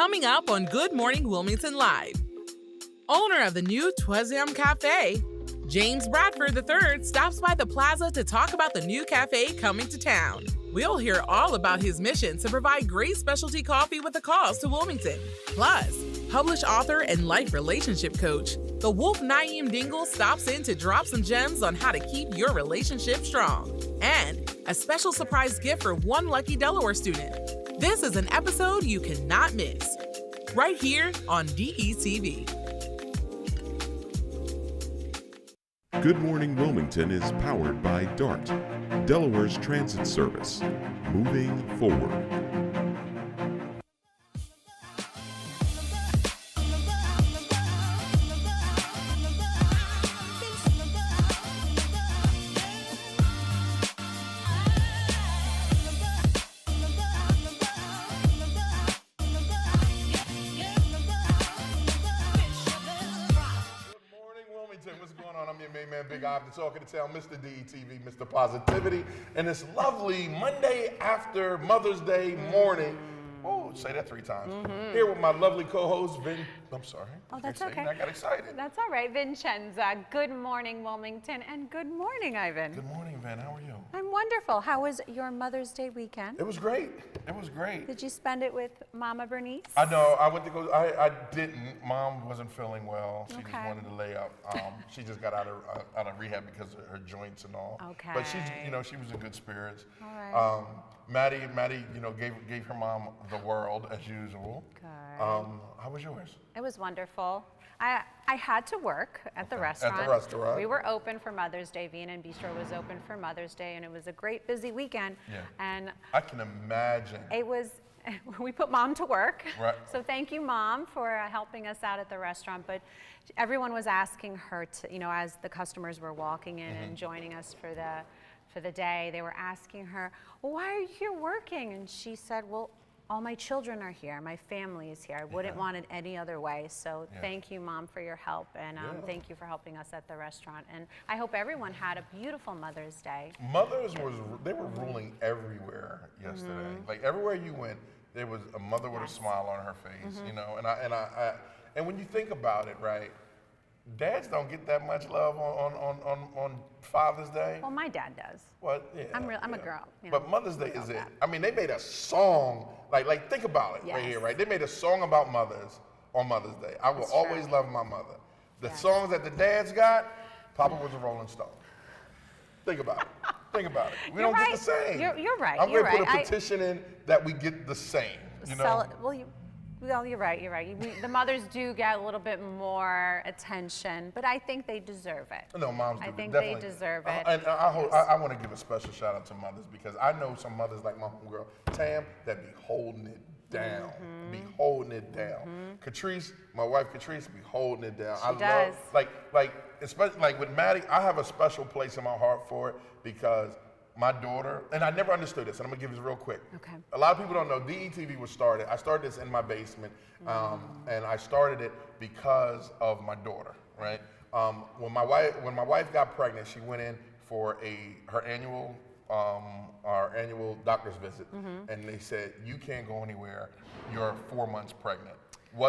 Coming up on Good Morning Wilmington Live. Owner of the new Troisieme Cafe, James Bradford III, stops by the plaza to talk about the new cafe coming to town. We'll hear all about his mission to provide great specialty coffee with a cause to Wilmington. Plus, published author and life relationship coach, the Wolf Naiym Dingle stops in to drop some gems on how to keep your relationship strong. And a special surprise gift for one lucky Delaware student. This is an episode you cannot miss. Right here on DETV. Good Morning Wilmington is powered by DART, Delaware's transit service. Moving forward. What's going on? I'm your main man, Big Ivan, talking to town, Mr. DETV, Mr. Positivity, and this lovely Monday after Mother's Day morning. Oh, say that 3 times. Here with my lovely co-host, I'm sorry. Oh, that's okay. I got excited. That's all right, Vincenza. Good morning, Wilmington, and good morning, Ivan. Good morning, Vin. How are you? I'm wonderful. How was your Mother's Day weekend? It was great. It was great. Did you spend it with Mama Bernice? I know. I went to go. I didn't. Mom wasn't feeling well. She just Okay. wanted to lay up. She just got out of rehab because of her joints and all. Okay. But she was in good spirits. All right. Maddie, gave her mom the world as usual. Good. How was yours? It was wonderful. I had to work at the restaurant. At the restaurant. We were open for Mother's Day. Vienna Bistro was open for Mother's Day, and it was a great busy weekend. Yeah. And I can imagine. it was, we put Mom to work. Right. So thank you, Mom, for helping us out at the restaurant. But everyone was asking her to, as the customers were walking in and joining us for the day, they were asking her, well, why are you here working? And she said, well, all my children are here. My family is here. I wouldn't want it any other way. So thank you, Mom, for your help. And thank you for helping us at the restaurant. And I hope everyone had a beautiful Mother's Day. Mothers they were ruling everywhere yesterday. Like everywhere you went, there was a mother with a smile on her face, and when you think about it, right, dads don't get that much love on Father's Day. Well, my dad does. Well, yeah, I'm a girl. But Mother's Day is it. I mean, they made a song, like think about it right here, right? They made a song about mothers on Mother's Day. I will always love my mother. The songs that the dads got, Papa was a Rolling Stone. Think about it. Think about it. We don't get the same. You're right. I'm going to put a petition in that we get the same. Well, you're right. You're right. The mothers do get a little bit more attention, but I think they deserve it. No, moms do. I think definitely. they deserve it. And I want to give a special shout out to mothers because I know some mothers like my homegirl Tam that be holding it down, be holding it down. Catrice, my wife Catrice, be holding it down. She does. Especially like with Maddie, I have a special place in my heart for it because my daughter, and I never understood this, and I'm gonna give this real quick. Okay. A lot of people don't know, DETV was started. I started this in my basement, and I started it because of my daughter, right? When my wife got pregnant, she went in for our annual doctor's visit, and they said, you can't go anywhere, you're 4 months pregnant.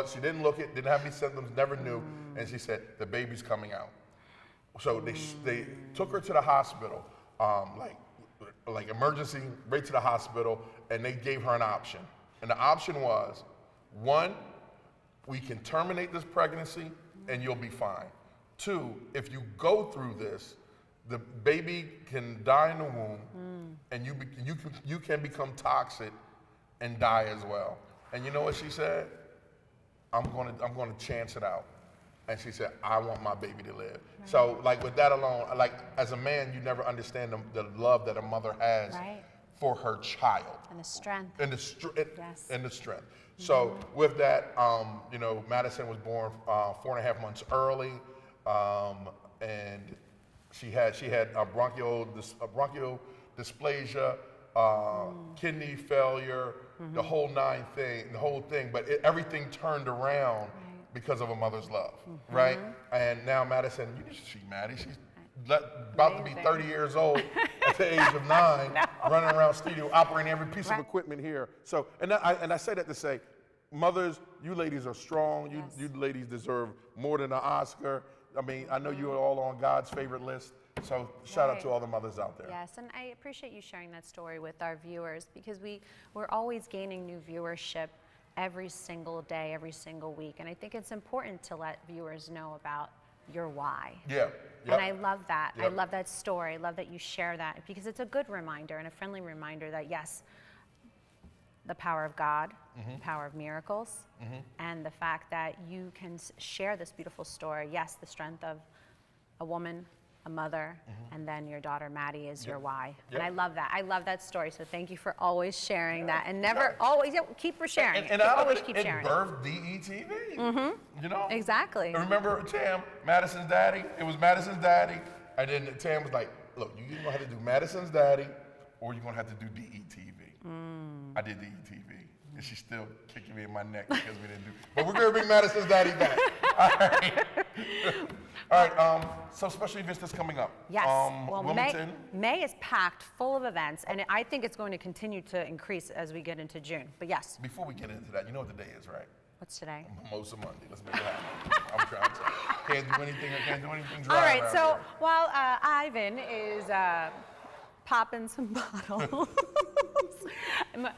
She didn't didn't have any symptoms, never knew, and she said, the baby's coming out. So they took her to the hospital, like emergency, right to the hospital, and they gave her an option. And the option was, 1, we can terminate this pregnancy and you'll be fine. 2, if you go through this, the baby can die in the womb and you can become toxic and die as well. And you know what she said? I'm gonna chance it out. And she said, I want my baby to live. Right. So like with that alone, like as a man, you never understand the love that a mother has for her child. And the strength. And the strength. So with that, Madison was born 4.5 months early, and she had a bronchial dysplasia, kidney failure, the whole thing. But everything turned around because of a mother's love, right? And now Madison, you should see Maddie. She's about to be 30 years old at the age of 9, running around studio, operating every piece of equipment here. So, and I say that to say, mothers, You ladies are strong. You ladies deserve more than an Oscar. I mean, I know you're all on God's favorite list. So shout out to all the mothers out there. Yes, and I appreciate you sharing that story with our viewers, because we're always gaining new viewership every single day, every single week. And I think it's important to let viewers know about your why. Yeah. And I love that. I love that story. I love that you share that, because it's a good reminder and a friendly reminder that, yes, the power of God, the power of miracles, and the fact that you can share this beautiful story. Yes, the strength of a woman, a mother, and then your daughter Maddie is your why. And I love that. I love that story. So thank you for always sharing that, and never always keep sharing. And always keep sharing. It birthed DETV. You know. Exactly. And remember Tam, Madison's daddy. It was Madison's daddy, and then Tam was like, "Look, you're gonna have to do Madison's daddy, or you're gonna have to do DETV." I did DETV, and she's still kicking me in my neck because we didn't do. But we're gonna bring Madison's daddy back. All right. All right, so special events that's coming up. Yes, well, Wilmington. May is packed full of events, and I think it's going to continue to increase as we get into June, but yes. Before we get into that, you know what the day is, right? What's today? Mimosa Monday. Let's make it happen. I'm trying to. Can't do anything. I can't do anything dry. All right, around so here. while Ivan is popping some bottles.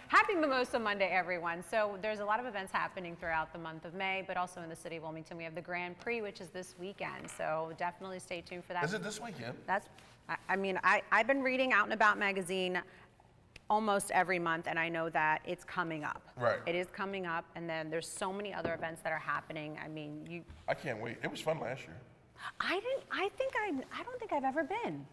Happy Mimosa Monday, everyone. So there's a lot of events happening throughout the month of May, but also in the city of Wilmington. We have the Grand Prix, which is this weekend. So definitely stay tuned for that. Is it this weekend? I've been reading Out and About magazine almost every month, and I know that it's coming up. Right. It is coming up, and then there's so many other events that are happening. I mean, I can't wait. It was fun last year. I don't think I've ever been.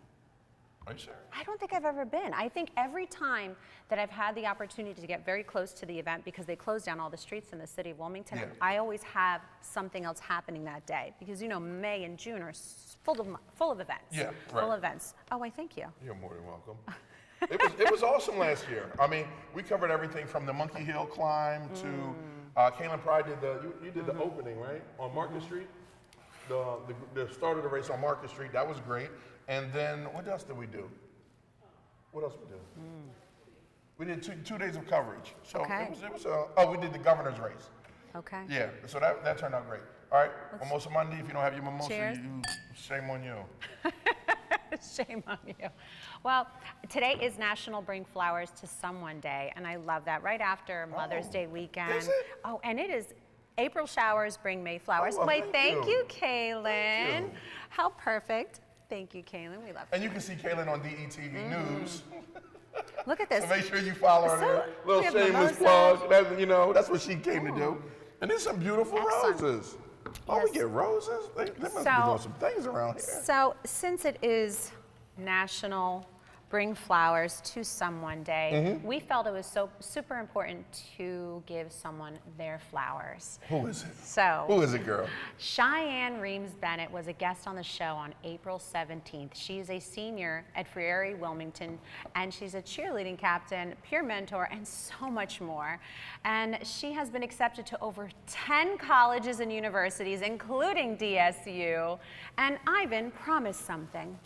Are you sure? I don't think I've ever been. I think every time that I've had the opportunity to get very close to the event, because they close down all the streets in the city of Wilmington, I always have something else happening that day, because you know May and June are full of events. Yeah, right. Full of events. Oh, I thank you. You're more than welcome. It was awesome last year. I mean, we covered everything from the Monkey Hill climb to Kaylin Pride did you did the opening, right, on Market Street. The start of the race on Market Street, that was great. And then what else did we do? What else we do? We did two days of coverage. So we did the governor's race. Okay. Yeah, so that turned out great. All right, Mimosa Monday. If you don't have your mimosa, shame on you. Shame on you. Well, today is National Bring Flowers to Someone Day, and I love that. Right after Mother's Day weekend. Is it? Oh, and it is April showers bring May flowers. Oh, well, Wait, thank you, Kaylin. Thank you. How perfect. Thank you, Kaylin. We love you. And you can see Kaylin on DETV News. Look at this. So make sure you follow her there. we Little have shameless mimosas. plug. That's what she came to do. And there's some beautiful Excellent. roses. Oh, we get roses? They must be doing some things around here. So since it is National Bring Flowers to Someone Day, we felt it was so super important to give someone their flowers. Who is it? So Who is it, girl? Cheyenne Reams Bennett was a guest on the show on April 17th. She is a senior at Friary Wilmington, and she's a cheerleading captain, peer mentor, and so much more. And she has been accepted to over 10 colleges and universities, including DSU. And Ivan promised something.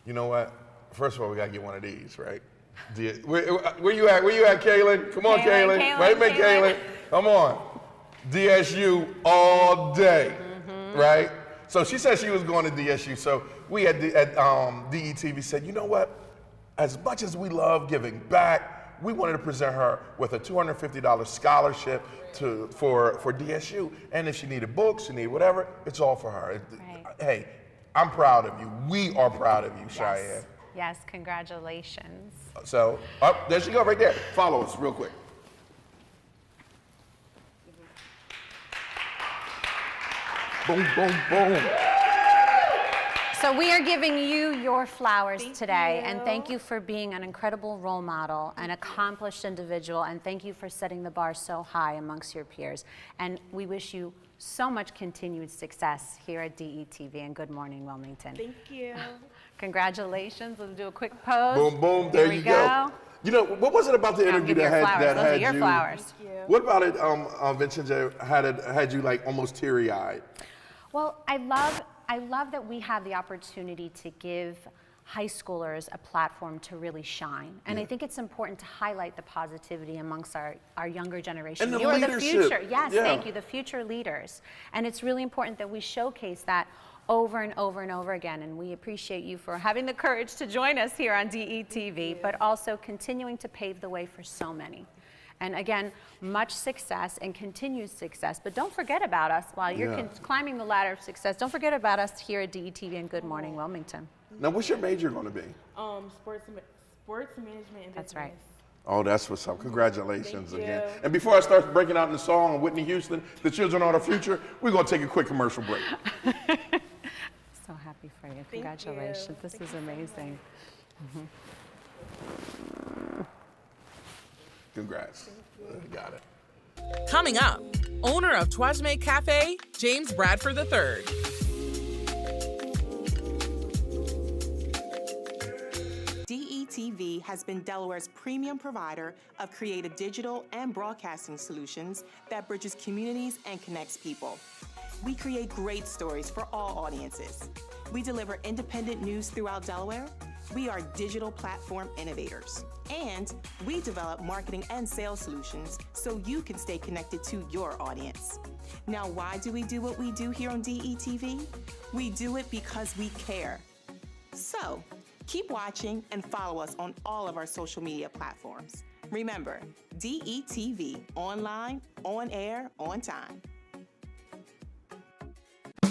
You know what? First of all, we gotta get one of these, right? Where you at? Where you at, Kaylin? Come on, Kaylin. Wait a minute, Kaylin. Come on. DSU all day, right? So she said she was going to DSU. So we at DETV said, you know what? As much as we love giving back, we wanted to present her with a $250 scholarship for DSU. And if she needed books, she needed whatever, it's all for her. Right. Hey, I'm proud of you. We are proud of you, Cheyenne. Yes, congratulations. So, there she go, right there. Follow us real quick. Boom, boom, boom. So we are giving you your flowers today, and thank you for being an incredible role model, an accomplished individual, and thank you for setting the bar so high amongst your peers. And we wish you so much continued success here at DETV, and good morning, Wilmington. Thank you. Congratulations. Let's do a quick pose. Boom, boom, there you go. You know, what was it about the interview that had you? Flowers. Thank you. What about it, Vincenzo, had you like almost teary-eyed? Well, I love that we have the opportunity to give high schoolers a platform to really shine. And I think it's important to highlight the positivity amongst our younger generation. And the You are the leadership. future. Yes, thank you, the future leaders. And it's really important that we showcase that over and over and over again. And we appreciate you for having the courage to join us here on DETV, but also continuing to pave the way for so many. And again, much success and continued success. But don't forget about us while you're climbing the ladder of success. Don't forget about us here at DETV and Good Morning Wilmington. Now, what's your major going to be? Sports management and That's business. right. Oh, that's what's up. Congratulations Thank again. you. And before I start breaking out in the song of Whitney Houston, The Children Are the Future, we're going to take a quick commercial break. So happy for you. Thank Congratulations. you. This Thank is you so amazing. Congrats. Got it. Coming up, owner of Troisieme Cafe, James Bradford III. DETV has been Delaware's premium provider of creative digital and broadcasting solutions that bridges communities and connects people. We create great stories for all audiences. We deliver independent news throughout Delaware. We are digital platform innovators. And we develop marketing and sales solutions so you can stay connected to your audience. Now, why do we do what we do here on DETV? We do it because we care. So, keep watching and follow us on all of our social media platforms. Remember, DETV, online, on air, on time.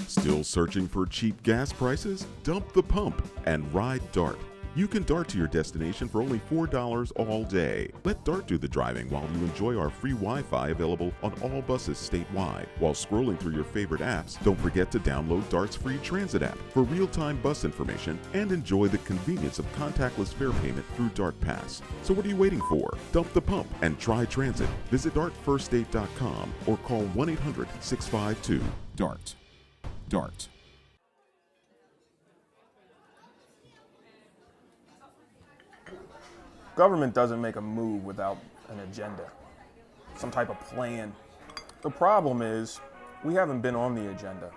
Still searching for cheap gas prices? Dump the pump and ride DART. You can DART to your destination for only $4 all day. Let DART do the driving while you enjoy our free Wi-Fi available on all buses statewide. While scrolling through your favorite apps, don't forget to download DART's free transit app for real-time bus information and enjoy the convenience of contactless fare payment through DART Pass. So what are you waiting for? Dump the pump and try transit. Visit dartfirststate.com or call 1-800-652-DART. DART. Government doesn't make a move without an agenda, some type of plan. The problem is we haven't been on the agenda.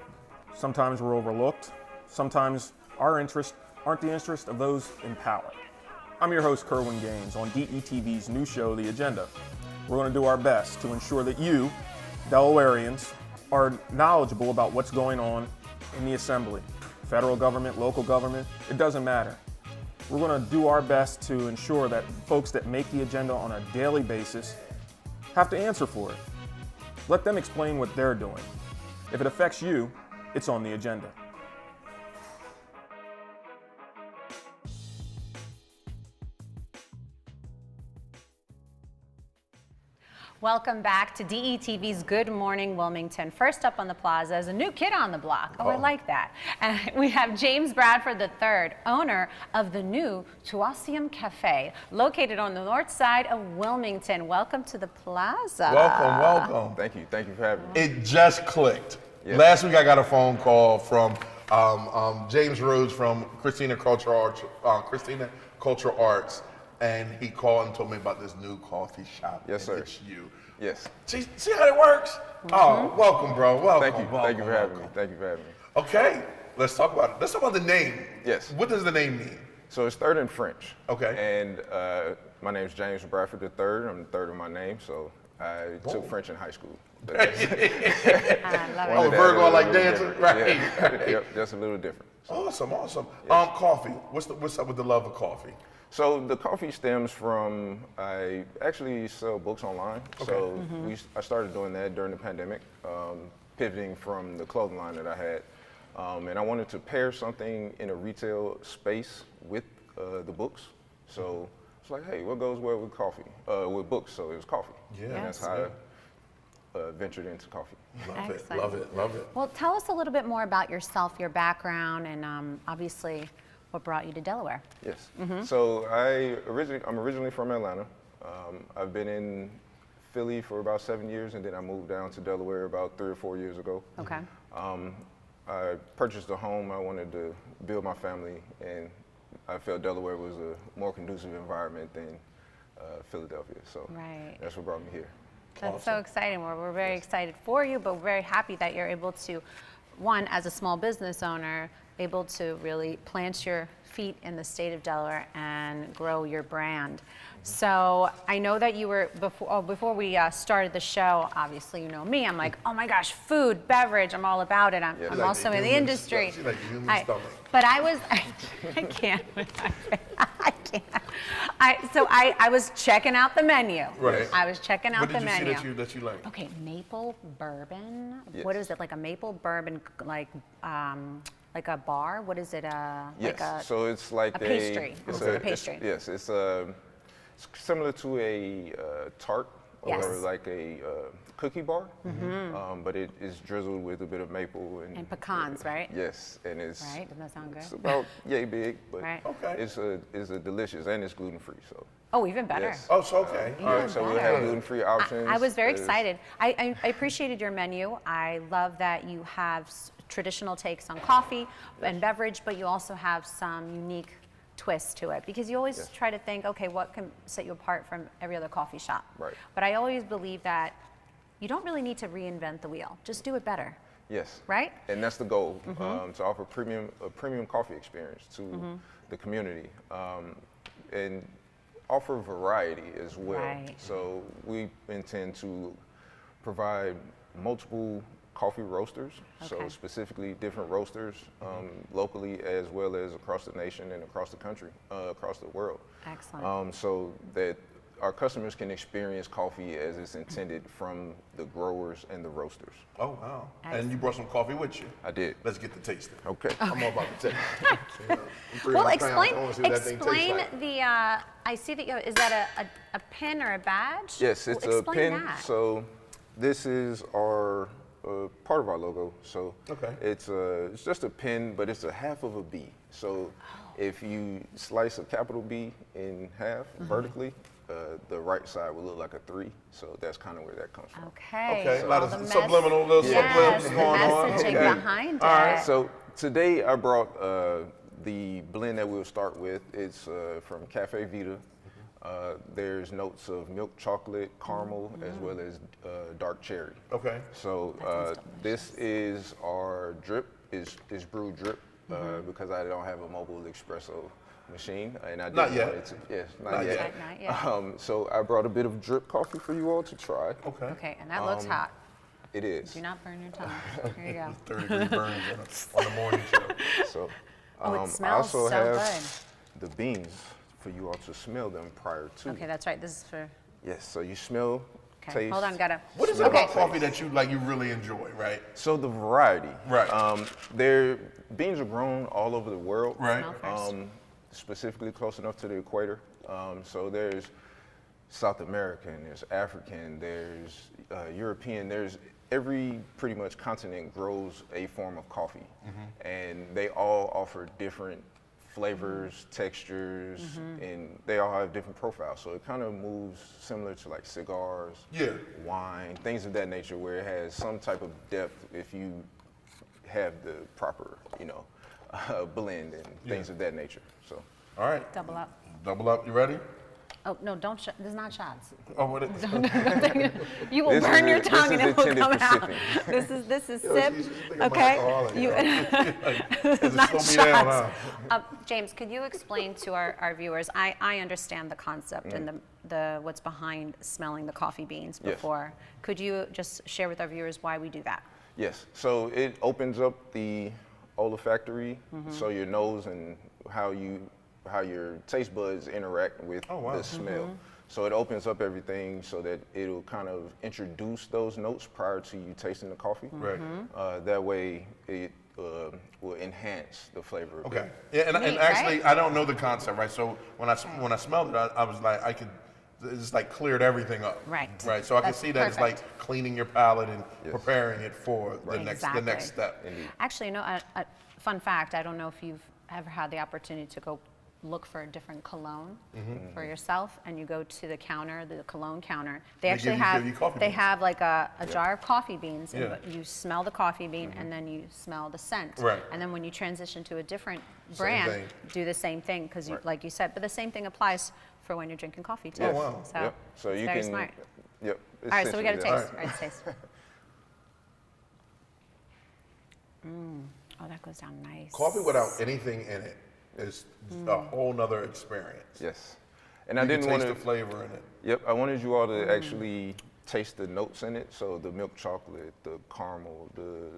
Sometimes we're overlooked. Sometimes our interests aren't the interest of those in power. I'm your host, Kerwin Gaines, on DETV's new show, The Agenda. We're going to do our best to ensure that you, Delawareans, are knowledgeable about what's going on in the Assembly. Federal government, local government, it doesn't matter. We're going to do our best to ensure that folks that make the agenda on a daily basis have to answer for it. Let them explain what they're doing. If it affects you, it's on the agenda. Welcome back to DETV's Good Morning Wilmington. First up on the plaza is a new kid on the block. Oh, I like that. And we have James Bradford III, owner of the new Troisieme Cafe, located on the north side of Wilmington. Welcome to the plaza. Welcome, welcome. Thank you for having me. It just clicked. Yes. Last week I got a phone call from James Rhodes from Christina Cultural Arts, and he called and told me about this new coffee shop. Yes, sir. It's you. Yes. See how it works? Oh, welcome, bro. Welcome. Thank you. Thank you for having me. Thank you for having me. Okay, let's talk about it. Let's talk about the name. Yes. What does the name mean? So it's third in French. Okay. And my name's James Bradford III. I'm the third of my name, so I took French in high school. I love it. Virgo, I like dancing, right? Yeah. Yep, just a little different. Awesome, awesome. Coffee. What's up with the love of coffee? So the coffee stems from, I actually sell books online. Okay. So I started doing that during the pandemic, pivoting from the clothing line that I had. And I wanted to pair something in a retail space with the books. So it's like, hey, what goes well with coffee, with books? So it was coffee. Yeah, and that's how I ventured into coffee. Love it, Excellent. love it, love it. Well, tell us a little bit more about yourself, your background, and obviously what brought you to Delaware. Yes. So I'm originally from Atlanta. I've been in Philly for about 7 years, and then I moved down to Delaware about 3 or 4 years ago. Okay. I purchased a home. I wanted to build my family, and I felt Delaware was a more conducive environment than Philadelphia. So that's what brought me here. That's so exciting. We're very excited for you, but we're very happy that you're able to, one, as a small business owner, able to really plant your feet in the state of Delaware and grow your brand. So I know that you were, before we started the show, obviously you know me, I'm like, oh my gosh, food, beverage, I'm all about it. I'm Like also in the industry. She's like the human stomach. But I was, I can't, I can't. I was checking out the menu. Right. I was checking out the menu. What did you see that you like? Okay, maple bourbon. Yes. What is it, like a maple bourbon, like a bar? What is it? Yes. Like a, so it's like a pastry. It's like a pastry. Yes, it's similar to a tart or Yes. like a cookie bar, but it is drizzled with a bit of maple And pecans, right? Yes, and it's Right? Doesn't that sound good? it's about yay big, but Right. Okay. it's a delicious and it's gluten free. So Oh, even better. yes. Oh, so okay. All right, so we'll better. have gluten free options. I was very There's- excited. I appreciated your menu. I love that you have traditional takes on coffee and beverage, but you also have some unique twist to it, because you always try to think, okay, what can set you apart from every other coffee shop? Right. But I always believe that you don't really need to reinvent the wheel. Just do it better. Yes. Right? And that's the goal, to offer a premium coffee experience to the community, and offer variety as well. Right. So we intend to provide multiple coffee roasters, so Okay. specifically different roasters, locally as well as across the nation and across the country, across the world. Excellent. So that our customers can experience coffee as it's intended from the growers and the roasters. Oh, wow. And you brought some coffee with you. I did. Let's get the tasting. Okay. I'm all about the taste. Well, explain the, I see that you, is that a pin or a badge? Yes, it's Well, a explain pin. that. So this is our part of our logo. So Okay. it's just a pin, but it's a half of a B. So if you slice a capital B in half vertically, the right side will look like a 3. So that's kind of where that comes from. Okay. Okay, a so lot all of the subliminal little yes, sublims going on. messaging Okay. behind it. All right, So today I brought the blend that we'll start with. It's from Cafe Vita. There's notes of milk chocolate, caramel, as well as dark cherry. Okay. So this is our drip, is brewed drip, because I don't have a mobile espresso machine, and I didn't Not yet. want it to, yes, not Not yet. Not yet. So I brought a bit of drip coffee for you all to try. Okay. Okay, and that looks hot. It is. Do not burn your tongue. Here you go. 30-degree burns on the morning show. So Oh, it I smells also so have the beans for you all to smell them prior to. Okay, that's right. This is for. Yes, so you smell, Okay, taste. hold on, gotta. What is it Okay. about coffee that you like? You really enjoy, right? So the variety. Right. Beans are grown all over the world. Right. Smell first. Specifically close enough to the equator. So there's South American, there's African, there's European, there's every pretty much continent grows a form of coffee. And they all offer different flavors, textures, and they all have different profiles. So it kind of moves similar to like cigars, Yeah. wine, things of that nature, where it has some type of depth if you have the proper, blend and things of that nature. So All right. Double up. Double up. You ready? Oh, no, don't. This is not shots. Oh, what is You will This burn is- your this tongue is and it will intended come for out. sipping. This is Yo, sip. she's thinking I'm Okay. alcoholic, You, It's a not slow me down, shots. huh? James, could you explain to our viewers? I understand the concept and the what's behind smelling the coffee beans Yes. before. Could you just share with our viewers why we do that? yes, so it opens up the olfactory, so your nose and how your taste buds interact with Oh, wow. the smell. So it opens up everything so that it'll kind of introduce those notes prior to you tasting the coffee. Right. That way it will enhance the flavor. a bit. Okay. Yeah, and Neat, actually, right? I don't know the concept, right? So when I smelled it, I was like, it's like cleared everything up. Right. Right. So I can That's see that it's perfect. like cleaning your palate and preparing it for the Exactly. next step. Actually, a fun fact, I don't know if you've ever had the opportunity to go look for a different cologne for yourself, and you go to the counter, the cologne counter. They actually give you coffee they beans. have like a jar of coffee beans, and Yeah. you smell the coffee bean, and then you smell the scent. Right. And then when you transition to a different Same brand, thing. do the same thing, because Right. like you said, but the same thing applies for when you're drinking coffee too. Oh, wow. So, Yep. So it's you very can. smart. Yep. All right, so we got to essentially taste. that. All right, taste. Oh, that goes down nice. Coffee without anything in it is a whole nother experience. Yes. And You I didn't can want taste to. the flavor in it. Yep, I wanted you all to actually taste the notes in it. So the milk chocolate, the caramel, the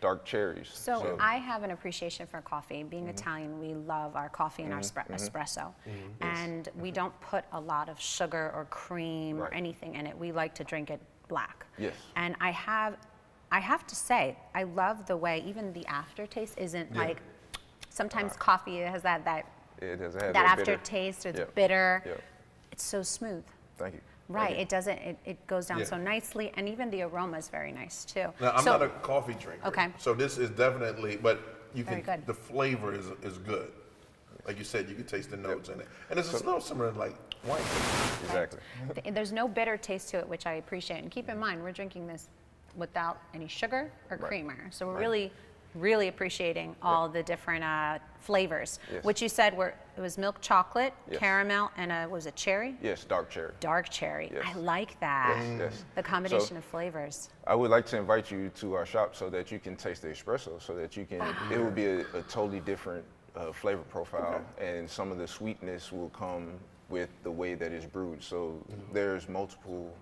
dark cherries. So I have an appreciation for coffee. Being Italian, we love our coffee and our espresso. And we don't put a lot of sugar or cream or anything in it. We like to drink it black. Yes. And I have to say, I love the way even the aftertaste isn't like, sometimes coffee has that It doesn't have that that bitter. aftertaste. It's Yep. bitter. Yep. It's so smooth. Thank you. Right, Thank you. it doesn't, it goes down Yeah. so nicely, and even the aroma is very nice too. Now, I'm So- not a coffee drinker. Okay. So this is definitely, but you Very can, good. the flavor is good. Like you said, you can taste the notes in it. And it's a little similar to like wine. Exactly. There's no bitter taste to it, which I appreciate. And keep in mind, we're drinking this without any sugar or creamer. So we're really, really appreciating all the different flavors. Yes. Which you said it was milk chocolate, Yes. caramel, and was it cherry? Yes, dark cherry. Dark cherry. Yes. I like that. Yes. The combination So- of flavors. I would like to invite you to our shop so that you can taste the espresso, so that you can, it will be a totally different flavor profile, and some of the sweetness will come with the way that it's brewed. So there's multiple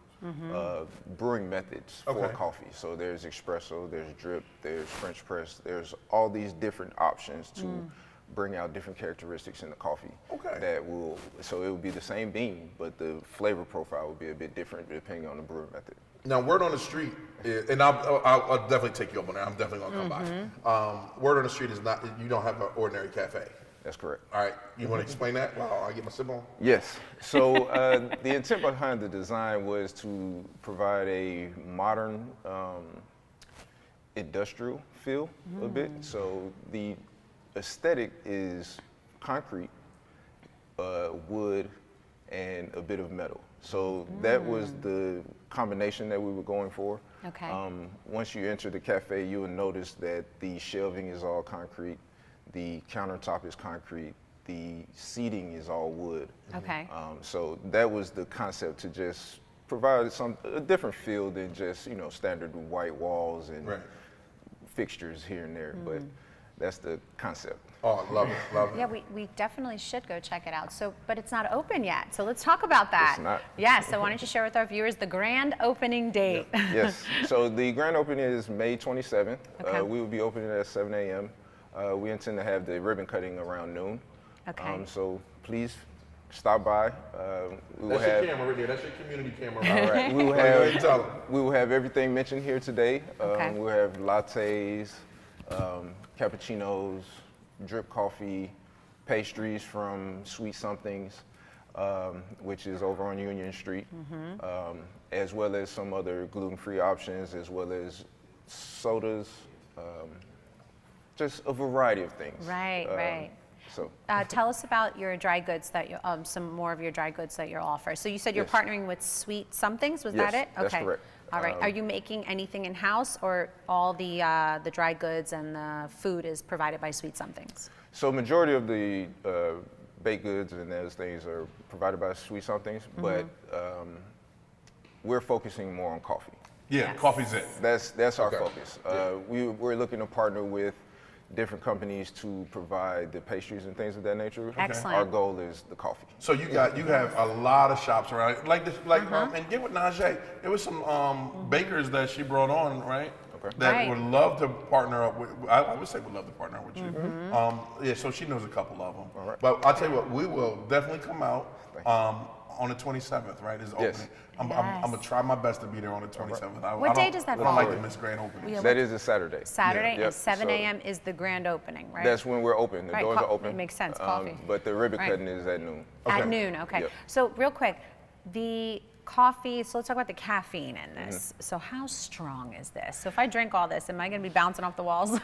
brewing methods for Okay. coffee. So there's espresso, there's drip, there's French press, there's all these different options to bring out different characteristics in the coffee. Okay. That will, so it will be the same bean, but the flavor profile will be a bit different depending on the brewing method. Now, word on the street, and I'll definitely take you up on that. I'm definitely gonna come by. Word on the street is not, you don't have an ordinary cafe. That's correct. All right, you want to explain that? Wow, I get my sip on. Yes. So the intent behind the design was to provide a modern industrial feel a bit. So the aesthetic is concrete, wood, and a bit of metal. So that was the combination that we were going for. Okay. Once you enter the cafe, you will notice that the shelving is all concrete, the countertop is concrete, the seating is all wood. Okay. So that was the concept, to just provide a different feel than just standard white walls and fixtures here and there. But that's the concept. Oh, I love it, love it. Yeah, we definitely should go check it out. So, but it's not open yet. So let's talk about that. It's not. Yeah, so why don't you share with our viewers the grand opening date? Yes. So the grand opening is May 27th. Okay. We will be opening at 7 a.m. We intend to have the ribbon cutting around noon. Okay. So please stop by. We will That's your have. camera right there. That's your community camera. All right. We will Go ahead and tell have. 'em. We will have everything mentioned here today. Okay. We'll have lattes, cappuccinos, drip coffee, pastries from Sweet Somethings, which is over on Union Street, as well as some other gluten-free options, as well as sodas, just a variety of things. Right, right. So Tell us about your dry goods that you, some more of your dry goods that you'll offer. So you said you're Yes. partnering with Sweet Somethings, was that Yes, it? that's Okay. correct. All right. Are you making anything in-house, or all the dry goods and the food is provided by Sweet Somethings? So majority of the baked goods and those things are provided by Sweet Somethings, but we're focusing more on coffee. Yeah, Yes. coffee's it. That's our Okay. focus. Yeah. We're looking to partner with different companies to provide the pastries and things of that nature. Excellent. Our goal is the coffee. So you have a lot of shops around, like this, and get with Najee. There was some bakers that she brought on, right? Okay. That Right. would love to partner up with. I would say would love to partner with you. Yeah, so she knows a couple of them. All right. But I'll tell you what, we will definitely come out Thank you. on the 27th, right? Is Yes. opening. I'm Yes. gonna try my best to be there on the 27th. What day does that I fall? don't like to miss grand opening. Yeah, That is a Saturday. Saturday Yep. and 7 So a.m. is the grand opening, right? That's when we're open. The Right, doors are open. it makes sense, coffee. But the ribbon Right. cutting is at noon. At Okay. noon, okay. Yep. So real quick, the coffee, so let's talk about the caffeine in Mm-hmm. this. So how strong is this? So if I drink all this, am I gonna be bouncing off the walls?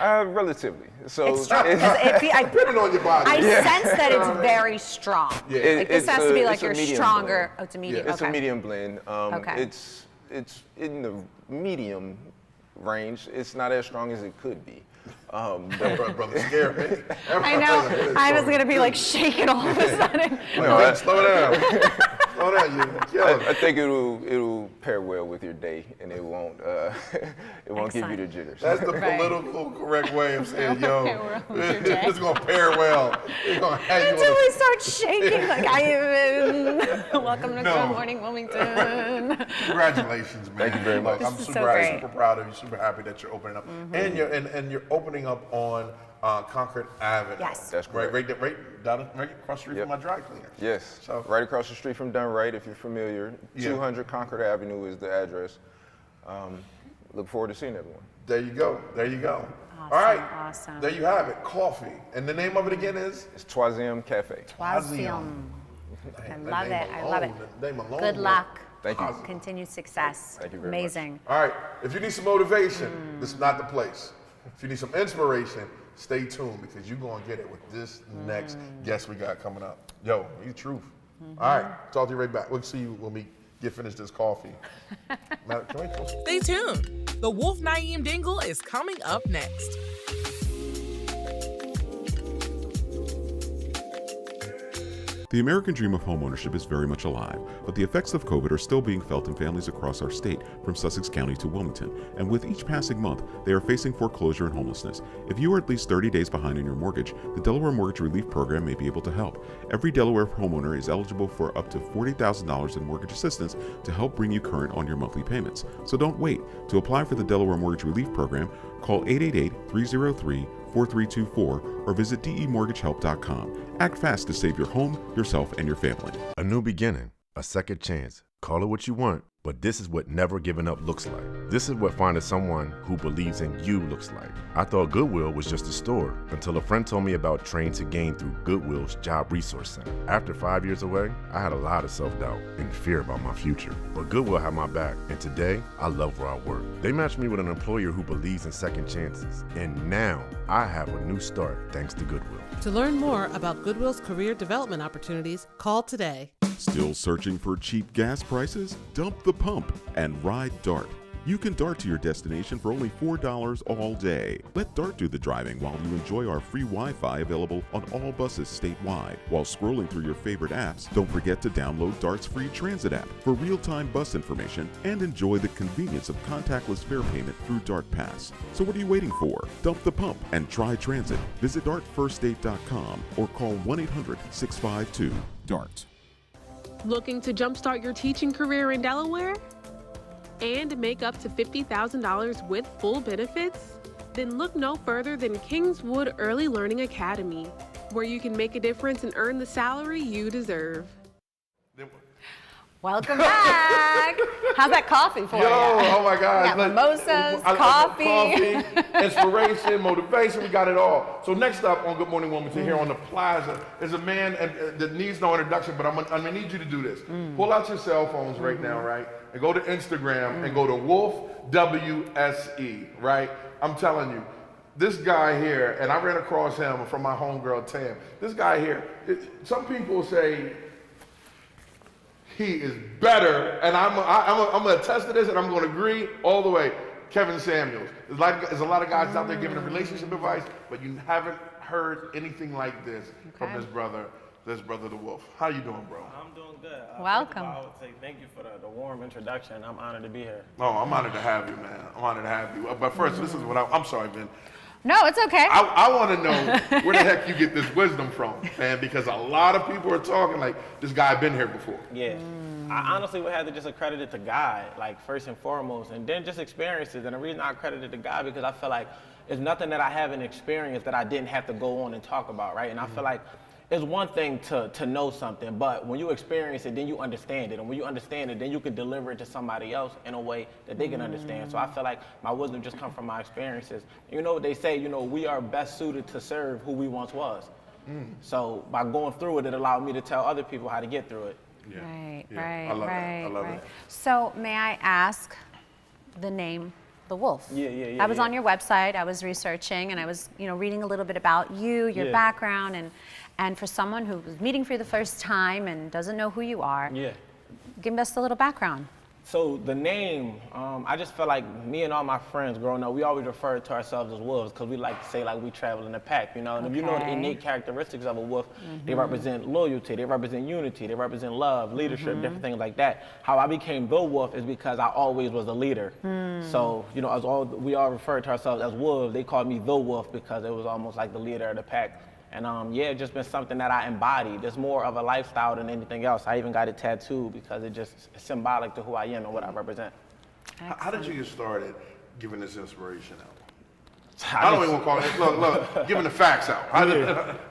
Relatively. So It's strong, 'cause I Put it on your body. I sense that it's very strong. Yeah. Like this It's has to be a- like it's a your medium stronger, blend. oh, it's a medium, It's okay. a medium blend. Okay. It's in the medium range. It's not as strong as it could be. Brother, scare me. I know, I was gonna be like shaking all of a sudden. Slow down. Slow down, you. killing it. I think it'll pair well with your day, and it won't give you the jitters. That's the Right. political correct way of saying, yo, Pair well with your day. it's gonna pair well. It's gonna have you Until on we start shaking like I am. Welcome to No. Good Morning Wilmington. Congratulations, man. Thank you very much. I'm This is super, so great. super proud of you. Super happy that you're opening up, and you're opening up on Concord Avenue. Yes. That's right, correct. right across the street from my dry cleaner. Yes, So right across the street from Done Right, if you're familiar. Yeah. 200 Concord Avenue is the address. Look forward to seeing everyone. there you go. There you go. Awesome, All right. awesome. There you have it. Coffee, and the name of it again is. It's Troisieme Cafe. Troisieme. I That love name it. I love it. alone, that name alone, Good bro. luck. Thank you. Continued success. Thank you very Amazing. All right. If you need some motivation, this is not the place. If you need some inspiration, stay tuned because you're gonna get it with this next guest we got coming up. Yo, you truth. All right. Talk to you right back. We'll see you when we get finished this coffee. Now, can we go? Stay tuned. The Wolf Naiym Dingle is coming up next. The American dream of homeownership is very much alive, but the effects of COVID are still being felt in families across our state, from Sussex County to Wilmington, and with each passing month, they are facing foreclosure and homelessness. If you are at least 30 days behind on your mortgage, the Delaware Mortgage Relief Program may be able to help. Every Delaware homeowner is eligible for up to $40,000 in mortgage assistance to help bring you current on your monthly payments. So don't wait. To apply for the Delaware Mortgage Relief Program, call 888-303-4324 or visit demortgagehelp.com. Act fast to save your home, yourself, and your family. A new beginning, a second chance. Call it what you want, but this is what never giving up looks like. This is what finding someone who believes in you looks like. I thought Goodwill was just a store until a friend told me about Train to Gain through Goodwill's Job Resource Center. After 5 years away, I had a lot of self-doubt and fear about my future. But Goodwill had my back, and today, I love where I work. They matched me with an employer who believes in second chances, and now I have a new start thanks to Goodwill. To learn more about Goodwill's career development opportunities, call today. Still searching for cheap gas prices? Dump the pump and ride DART. You can DART to your destination for only $4 all day. Let DART do the driving while you enjoy our free Wi-Fi available on all buses statewide. While scrolling through your favorite apps, don't forget to download DART's free transit app for real-time bus information and enjoy the convenience of contactless fare payment through DART Pass. So what are you waiting for? Dump the pump and try transit. Visit dartfirststate.com or call 1-800-652-DART. Looking to jumpstart your teaching career in Delaware? And make up to $50,000 with full benefits? Then look no further than Kingswood Early Learning Academy, where you can make a difference and earn the salary you deserve. Welcome back. How's that coffee for you? Oh my God. We got mimosas, coffee. Inspiration, motivation, we got it all. So next up on Good Morning Wilmington here on the Plaza is a man that needs no introduction, but I'm gonna need you to do this. Pull out your cell phones right now, right? And go to Instagram and go to Wolf WSE, right? I'm telling you, this guy here, and I ran across him from my homegirl Tam. This guy here, some people say, he is better, and I'm gonna attest to this, and I'm gonna agree all the way. Kevin Samuels. There's a lot of guys out there giving relationship advice, but you haven't heard anything like this from this brother, the Wolf. How you doing, bro? I'm doing good. Welcome. I would say thank you for the warm introduction. I'm honored to be here. Oh, I'm honored to have you, man. I'm honored to have you. But first, this is what I'm sorry, Vin. No, it's okay. I want to know where the heck you get this wisdom from, man, because a lot of people are talking like this guy been here before. Yeah. I honestly would have to just accredit it to God, like first and foremost, and then just experiences. And the reason I accredit it to God because I feel like it's nothing that I haven't experienced that I didn't have to go on and talk about, right? And I feel like it's one thing to know something, but when you experience it, then you understand it. And when you understand it, then you can deliver it to somebody else in a way that they can understand. So I feel like my wisdom just comes from my experiences. You know what they say, we are best suited to serve who we once was. So by going through it, it allowed me to tell other people how to get through it. Yeah. Right. I love that. So may I ask the name, The Wolf? Yeah. I was on your website, I was researching, and I was, reading a little bit about you, your background, and for someone who was meeting for the first time and doesn't know who you are, give us a little background. So the name, I just felt like me and all my friends growing up, we always referred to ourselves as wolves because we like to say like we travel in a pack, you know. And if you know the innate characteristics of a wolf, they represent loyalty, they represent unity, they represent love, leadership, different things like that. How I became the wolf is because I always was a leader. So, you know, we all referred to ourselves as wolves. They called me the wolf because it was almost like the leader of the pack. And yeah, it's just been something that I embodied. It's more of a lifestyle than anything else. I even got it tattooed because it just is symbolic to who I am and what I represent. How did you get started giving this inspiration out? I don't even want to call it, look, giving the facts out.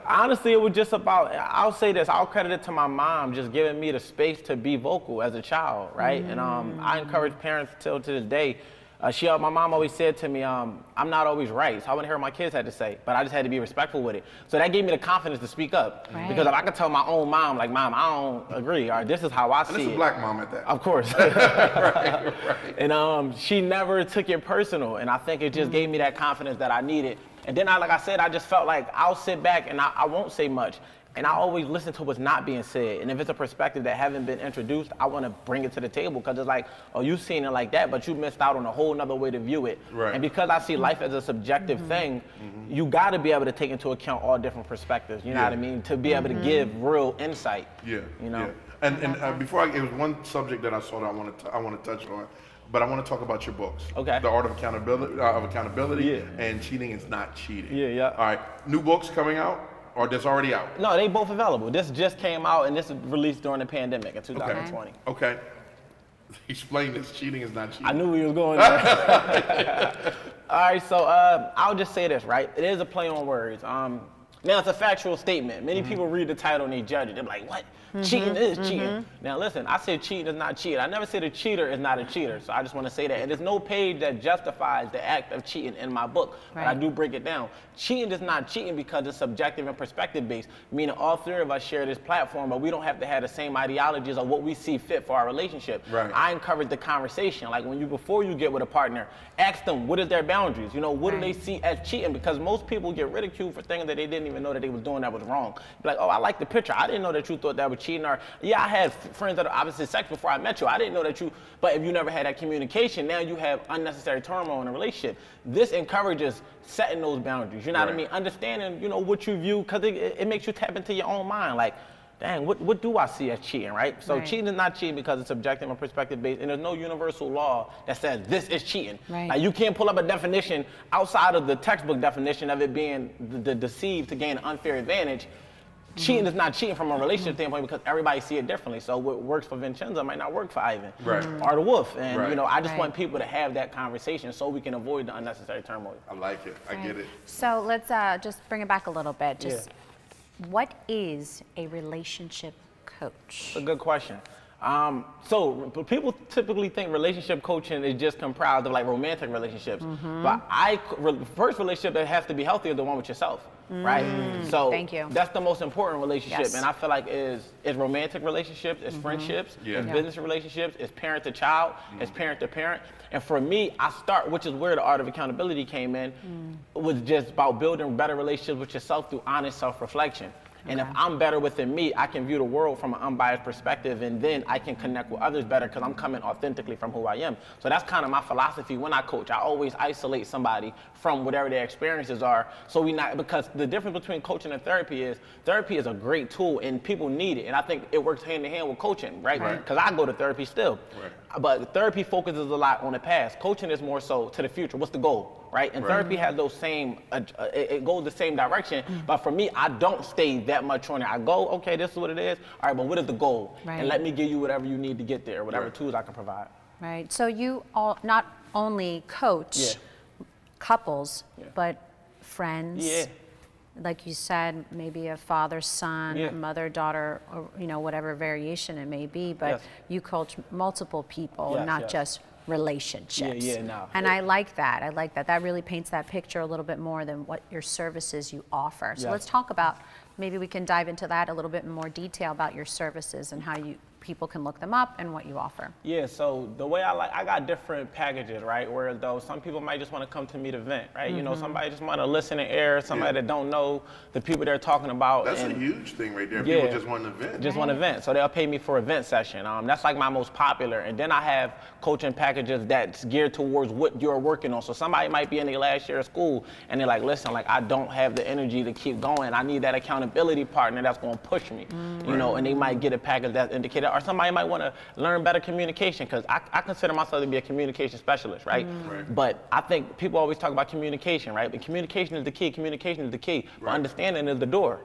Honestly, it was just about, I'll say this, I'll credit it to my mom just giving me the space to be vocal as a child, right? And I encourage parents till to this day. My mom always said to me, I'm not always right, so I want to hear what my kids had to say, but I just had to be respectful with it. So that gave me the confidence to speak up. Right. Because if I could tell my own mom, like, Mom, I don't agree, or this is how I see it. And it's a black mom at that. Of course. right. And she never took it personal, and I think it just gave me that confidence that I needed. And then, like I said, I just felt like I'll sit back and I won't say much. And I always listen to what's not being said. And if it's a perspective that haven't been introduced, I want to bring it to the table because it's like, oh, you've seen it like that, but you missed out on a whole nother way to view it. Right. And because I see life as a subjective thing, you got to be able to take into account all different perspectives. You know what I mean? To be able to give real insight. Yeah. You know. Yeah. And before it was one subject that I saw that I want to touch on. But I want to talk about your books. Okay. The Art of Accountability and Cheating is Not Cheating. Yeah. All right. New books coming out? Or that's already out? No, they both available. This just came out, and this was released during the pandemic in 2020. Okay. Explain this. Cheating is not cheating. I knew we was going there. All right, so I'll just say this, right? It is a play on words. Now, it's a factual statement. Many people read the title and they judge it. They're like, what? Cheating is cheating. Now, listen, I said cheating is not cheating. I never said a cheater is not a cheater. So I just want to say that. And there's no page that justifies the act of cheating in my book. Right. But I do break it down. Cheating is not cheating because it's subjective and perspective based, meaning all three of us share this platform, but we don't have to have the same ideologies of what we see fit for our relationship. Right. I encourage the conversation. Like before you get with a partner, ask them, what is their boundaries? You know, what do they see as cheating? Because most people get ridiculed for things that they didn't even know that they was doing that was wrong. Be like, oh, I like the picture. I didn't know that you thought that was cheating. Or, yeah, I had friends that are opposite sex before I met you. I didn't know that you, but if you never had that communication, now you have unnecessary turmoil in a relationship. This encourages setting those boundaries. You know what I mean? Understanding, you know, what you view, because it makes you tap into your own mind. Like, dang, what do I see as cheating, right? So cheating is not cheating because it's subjective and perspective based, and there's no universal law that says this is cheating. Right. Like, you can't pull up a definition outside of the textbook definition of it being the deceived to gain an unfair advantage. Cheating is not cheating from a relationship standpoint because everybody see it differently. So what works for Vincenzo might not work for Ivan or the Wolf. And you know, I just want people to have that conversation so we can avoid the unnecessary turmoil. I like it. I get it. So let's just bring it back a little bit. Just what is a relationship coach? It's a good question. So people typically think relationship coaching is just comprised of like romantic relationships, but first relationship that has to be healthy is the one with yourself, right? So thank you. That's the most important relationship, and I feel like is romantic relationships, it's friendships, it's business relationships, it's parent to child, it's parent to parent. And for me, which is where the Art of Accountability came in, was just about building better relationships with yourself through honest self-reflection. And if I'm better within me, I can view the world from an unbiased perspective, and then I can connect with others better because I'm coming authentically from who I am. So that's kind of my philosophy when I coach. I always isolate somebody from whatever their experiences are, because the difference between coaching and therapy is a great tool and people need it. And I think it works hand in hand with coaching, right? Because I go to therapy still. But therapy focuses a lot on the past. Coaching is more so to the future. What's the goal, right? And therapy has those same, it goes the same direction. But for me, I don't stay that much on it. I go, okay, this is what it is. All right, but what is the goal? And let me give you whatever you need to get there, whatever tools I can provide. Right. So you not only coach couples, but friends. Like you said, maybe a father, son, mother, daughter, or whatever variation it may be. But you coach multiple people, not just relationships. And I like that. I like that. That really paints that picture a little bit more than what your services you offer. So let's talk about, maybe we can dive into that a little bit in more detail about your services and how you people can look them up and what you offer. Yeah, so the way I got different packages, right? Where though some people might just want to come to me to vent, right? You know, somebody just want to listen and air, somebody that don't know the people they're talking about. That's a huge thing right there. People just want to vent. Just want to vent, so they'll pay me for a vent session. That's like my most popular. And then I have coaching packages that's geared towards what you're working on. So somebody might be in their last year of school and they're like, listen, like I don't have the energy to keep going. I need that accountability partner that's going to push me, you know, and they might get a package that's indicated. Or somebody might want to learn better communication, because I consider myself to be a communication specialist, right? But I think people always talk about communication, right? But communication is the key. Communication is the key. But understanding is the door.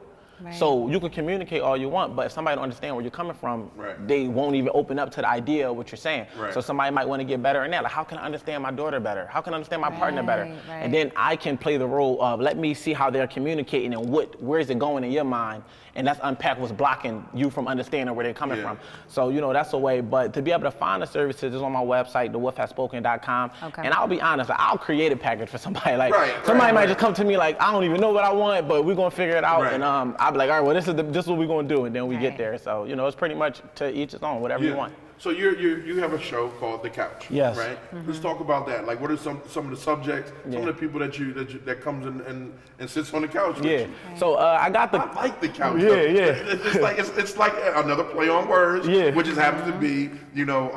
So you can communicate all you want, but if somebody don't understand where you're coming from, they won't even open up to the idea of what you're saying. So somebody might want to get better in that. Like, how can I understand my daughter better? How can I understand my partner better? And then I can play the role of, let me see how they're communicating and where is it going in your mind, and that's unpack what's blocking you from understanding where they're coming from. So, you know, that's a way. But to be able to find the services is on my website, thewolfhasspoken.com. And I'll be honest, I'll create a package for somebody. Like, somebody might just come to me like, I don't even know what I want, but we're going to figure it out. And I'll be like, all right, well, this is what we're going to do. And then we get there. So, you know, it's pretty much to each his own, whatever you want. So you have a show called The Couch, right? Let's talk about that. Like, what are some of the subjects, some of the people that comes in and sits on the couch with you? So I like The Couch. It's like another play on words, which just happens to be, you know,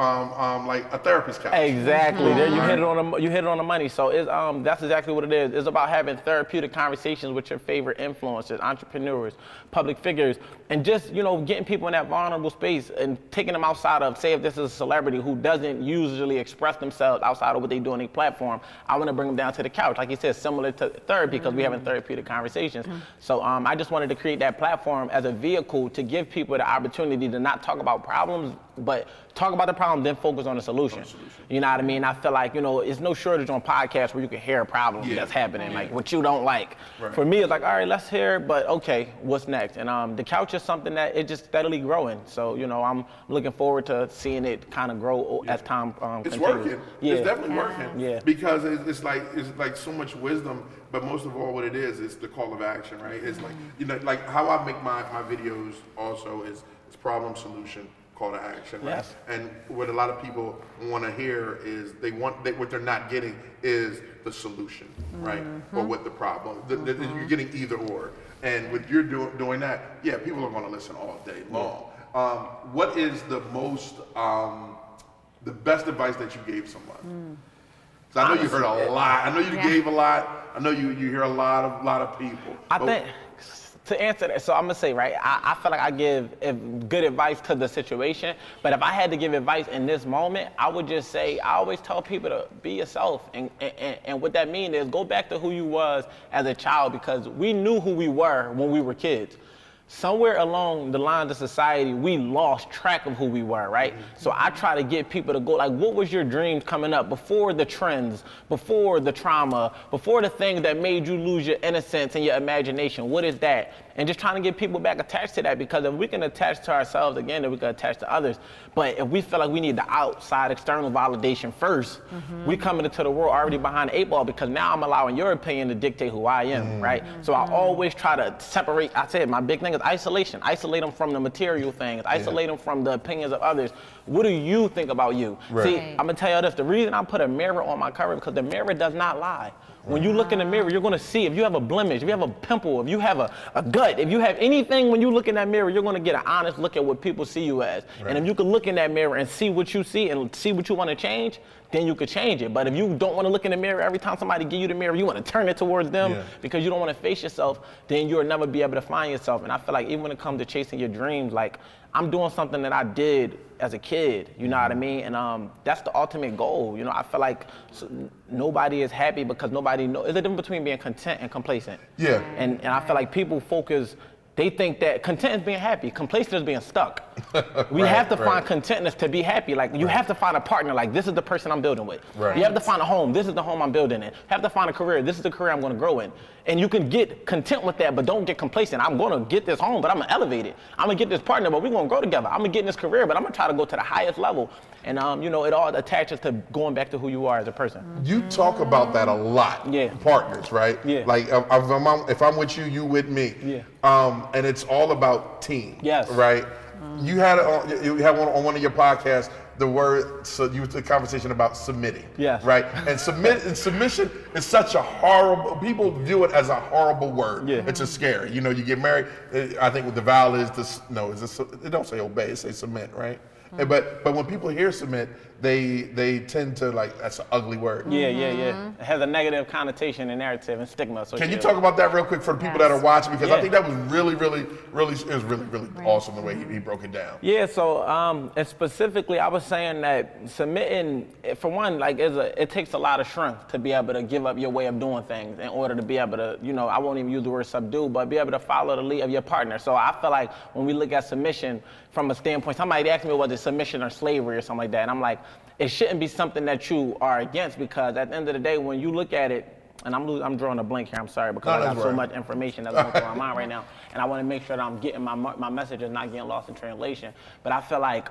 like a therapist couch. Exactly. There you hit it on the money. So it's that's exactly what it is. It's about having therapeutic conversations with your favorite influencers, entrepreneurs, public figures, and just, you know, getting people in that vulnerable space and taking them outside of, say if this is a celebrity who doesn't usually express themselves outside of what they do on their platform, I want to bring them down to the couch. Like you said, similar to therapy, because we're having therapeutic conversations. So I just wanted to create that platform as a vehicle to give people the opportunity to not talk about problems, but talk about the problem, then focus on the solution. You know what I mean? I feel like, you know, it's no shortage on podcasts where you can hear a problem that's happening, like what you don't like. For me, it's like, all right, let's hear, but okay, what's next? And the couch is something that it's just steadily growing. So, you know, I'm looking forward to seeing it kind of grow as time It's continues. working. It's definitely working. Because it's like so much wisdom, but most of all, what it is the call of action, right? It's like, you know, like how I make my videos also is problem solution, call to action, right? And what a lot of people want to hear is what they're not getting is the solution, right? Or what the problem. You're getting either or. And with you're doing that, people are going to listen all day long. What is the best advice that you gave someone? So I know you heard a lot. I know you gave a lot. I know you hear a lot of people. I think to answer that, so I'm gonna say, right, I feel like I give good advice to the situation, but if I had to give advice in this moment, I would just say, I always tell people to be yourself, and what that means is go back to who you was as a child, because we knew who we were when we were kids. Somewhere along the lines of society, we lost track of who we were, right? So I try to get people to go, like, what was your dreams coming up before the trends, before the trauma, before the things that made you lose your innocence and your imagination? What is that? And just trying to get people back attached to that, because if we can attach to ourselves again, then we can attach to others. But if we feel like we need the outside external validation first, we coming into the world already behind the 8 ball, because now I'm allowing your opinion to dictate who I am, right? So I always try to separate. I said my big thing is isolation. Isolate them from the material things. Isolate them from the opinions of others. What do you think about you? See, I'm gonna tell you this. The reason I put a mirror on my cover, because the mirror does not lie. When you look in the mirror, you're gonna see if you have a blemish, if you have a pimple, if you have a gut, if you have anything, when you look in that mirror, you're gonna get an honest look at what people see you as. And if you can look in that mirror and see what you see and see what you wanna change, then you could change it. But if you don't wanna look in the mirror, every time somebody give you the mirror, you wanna turn it towards them because you don't wanna face yourself, then you'll never be able to find yourself. And I feel like even when it comes to chasing your dreams, like, I'm doing something that I did as a kid, you know what I mean? And that's the ultimate goal. You know, I feel like nobody is happy because nobody knows. There's a difference between being content and complacent. And I feel like people focus, they think that content is being happy, complacent is being stuck. We have to find contentness to be happy. Like, you have to find a partner, like, this is the person I'm building with. You have to find a home, this is the home I'm building in. You have to find a career, this is the career I'm gonna grow in. And you can get content with that, but don't get complacent. I'm gonna get this home, but I'm gonna elevate it. I'm gonna get this partner, but we're gonna grow together. I'm gonna get in this career, but I'm gonna try to go to the highest level. And you know, it all attaches to going back to who you are as a person. You talk about that a lot. Partners, right? Like, if I'm with you, you with me. And it's all about team. Right? You had on one of your podcasts the word, so you the conversation about submitting. Yes. Right? And submission is such a horrible, people view it as a horrible word. Yeah. It's a scary. You know, you get married, I think what the vow is, it don't say obey, it say submit, right? But when people hear submit, they tend to like, that's an ugly word. Yeah. It has a negative connotation and narrative and stigma. So Can you talk about that real quick for the people that are watching? Because I think that was really awesome the way he broke it down. Yeah, so and specifically, I was saying that submitting, for one, like it takes a lot of strength to be able to give up your way of doing things in order to be able to, I won't even use the word subdue, but be able to follow the lead of your partner. So I feel like when we look at submission from a standpoint, somebody asked me, was it submission or slavery or something like that? And I'm like, it shouldn't be something that you are against, because at the end of the day, when you look at it, and I'm drawing a blank here, I'm sorry, because I got so much information that's going through my mind right now, and I want to make sure that I'm getting my message is not getting lost in translation. But I feel like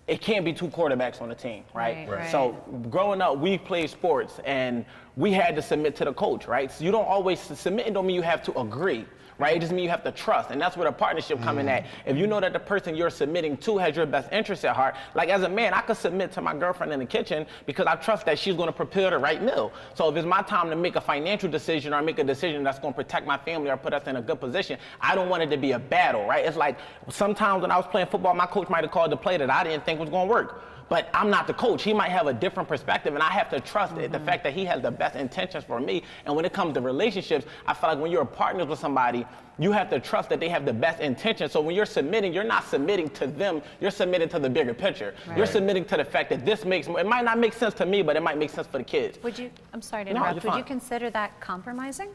it can't be two quarterbacks on the team, right? So growing up, we played sports, and we had to submit to the coach, right? So you don't always, submitting don't mean you have to agree. Right? It just means you have to trust, and that's where the partnership come in at. If you know that the person you're submitting to has your best interest at heart, like as a man, I could submit to my girlfriend in the kitchen because I trust that she's going to prepare the right meal. So if it's my time to make a financial decision or make a decision that's going to protect my family or put us in a good position, I don't want it to be a battle, right? It's like sometimes when I was playing football, my coach might have called the play that I didn't think was going to work. But I'm not the coach. He might have a different perspective, and I have to trust the fact that he has the best intentions for me. And when it comes to relationships, I feel like when you're partners with somebody, you have to trust that they have the best intentions. So when you're submitting, you're not submitting to them, you're submitting to the bigger picture. You're submitting to the fact that it might not make sense to me, but it might make sense for the kids. I'm sorry to interrupt, would you consider that compromising?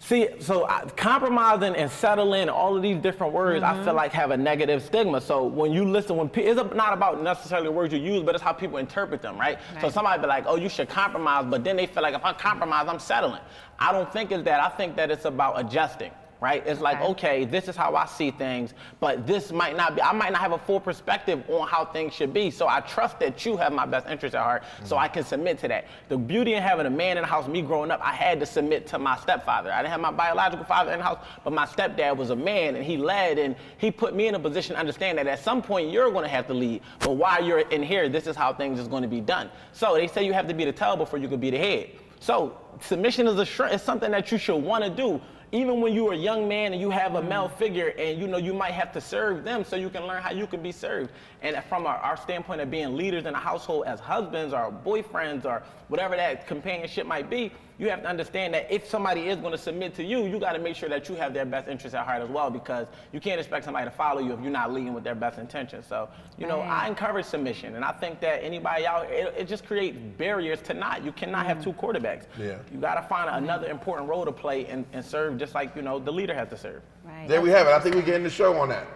See, so compromising and settling, all of these different words, I feel like have a negative stigma. So when you listen, it's not about necessarily the words you use, but it's how people interpret them, right? So somebody be like, oh, you should compromise, but then they feel like if I compromise, I'm settling. I don't think it's that. I think that it's about adjusting. Right? It's like, okay, this is how I see things, but this might not be, I might not have a full perspective on how things should be. So I trust that you have my best interest at heart, so I can submit to that. The beauty in having a man in the house, me growing up, I had to submit to my stepfather. I didn't have my biological father in the house, but my stepdad was a man, and he led, and he put me in a position to understand that at some point you're going to have to lead, but while you're in here, this is how things is going to be done. So they say you have to be the tail before you can be the head. So submission is something that you should want to do. Even when you're a young man and you have a male figure and you might have to serve them so you can learn how you can be served. And from our standpoint of being leaders in a household as husbands or boyfriends or whatever that companionship might be, you have to understand that if somebody is going to submit to you, you got to make sure that you have their best interest at heart as well, because you can't expect somebody to follow you if you're not leading with their best intentions. So, I encourage submission, and I think that anybody out, it just creates barriers to not. You cannot have two quarterbacks. You got to find another important role to play and serve just like, the leader has to serve. There we have it. I think we're getting the show on that.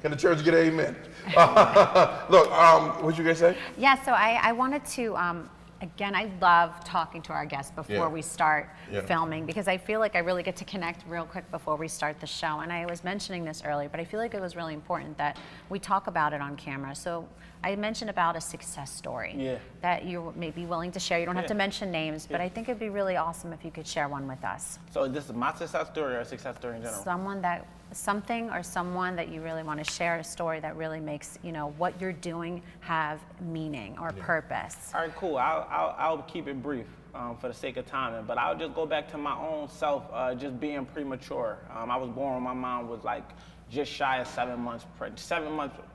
Can the church get an amen? Look, what you guys say? Yeah, so I wanted to, again, I love talking to our guests before we start filming, because I feel like I really get to connect real quick before we start the show. And I was mentioning this earlier, but I feel like it was really important that we talk about it on camera. So I mentioned about a success story that you may be willing to share. You don't have to mention names, but I think it'd be really awesome if you could share one with us. So this is my success story or a success story in general? Something or someone that you really want to share, a story that really makes what you're doing have meaning or purpose. All right, cool. I'll keep it brief for the sake of timing, but I'll just go back to my own self, just being premature. I was born when my mom was like just shy of 7 months,